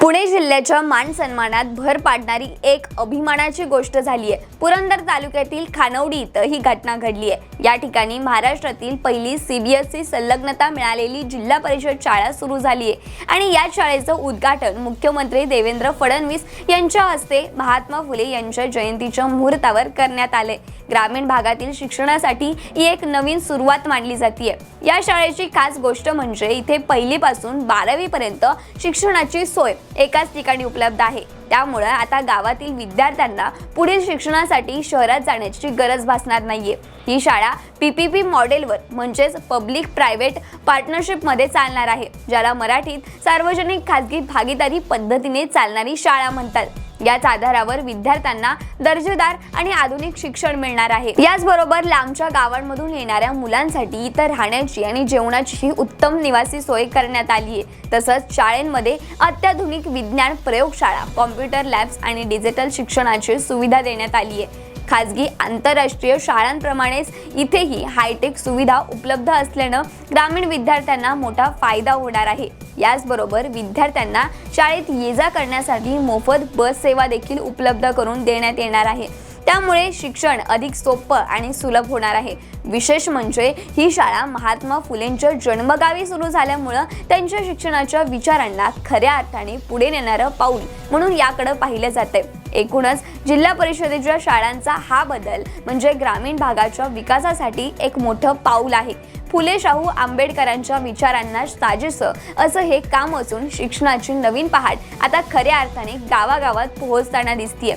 पुणे जिल्ह्याच्या मान सन्मानात भर पाडणारी एक अभिमानाची गोष्ट झाली आहे। पुरंदर तालुक्यातील खानवडी इथं ही घटना घडली आहे। या ठिकाणी महाराष्ट्रातील पहिली CBSE संलग्नता मिळालेली जिल्हा परिषद शाळा सुरू झाली आहे आणि या शाळेचं उद्घाटन मुख्यमंत्री देवेंद्र फडणवीस यांच्या हस्ते महात्मा फुले यांच्या जयंतीच्या मुहूर्तावर करण्यात आले। ग्रामीण भागातील शिक्षणासाठी ही एक नवीन सुरुवात मानली जाते। या शाळेची खास गोष्ट म्हणजे इथे पहिलीपासून 12वी पर्यंत शिक्षणाची सोय एकाच ठिकाणी उपलब्ध आहे। त्यामुळे आता गावातील विद्यार्थ्यांना पुढील शिक्षणासाठी शहरात जाण्याची गरज भासणार नाहीये। ही शाळा PPP मॉडेलवर म्हणजेच पब्लिक प्रायव्हेट पार्टनरशिप मध्ये चालणार आहे, ज्याला मराठीत सार्वजनिक खासगी भागीदारी पद्धतीने चालणारी शाळा म्हणतात। याच आधारावर विद्यार्थ्यांना दर्जेदार आणि आधुनिक शिक्षण मिळणार आहे। याचबरोबर लांबच्या गावांमधून येणाऱ्या मुलांसाठी इतर राहण्याची आणि जेवणाची उत्तम निवासी सोय करण्यात आली आहे। तसंच शाळेमध्ये अत्याधुनिक विज्ञान प्रयोगशाळा, कॉम्प्युटर लॅब्स आणि डिजिटल शिक्षणाची सुविधा देण्यात आली आहे। खासगी आंतरराष्ट्रीय शाळांप्रमाणेच इथेही हायटेक सुविधा उपलब्ध असल्याने ग्रामीण विद्यार्थ्यांना मोठा फायदा होणार आहे। याचबरोबर विद्यार्थ्यांना शाळेत ये-जा करण्यासाठी मोफत बस सेवा देखील उपलब्ध करून देण्यात येणार आहे। त्यामुळे शिक्षण अधिक सोपं आणि सुलभ होणार आहे। विशेष म्हणजे ही शाळा महात्मा फुलेंच्या जन्मगावी सुरू झाल्यामुळे त्यांच्या शिक्षणाच्या विचारांना खऱ्या अर्थाने पुढे नेणारं पाऊल म्हणून याकडे पाहिलं जाते। एकूणच जिल्हा परिषदेच्या शाळांचा हा बदल म्हणजे ग्रामीण भागाच्या विकासासाठी एक मोठं पाऊल आहे। फुले शाहू आंबेडकरांच्या विचारांना साजेसं असं हे काम असून शिक्षणाची नवीन पहाट आता खऱ्या अर्थाने गावागावात पोहोचताना दिसतेय।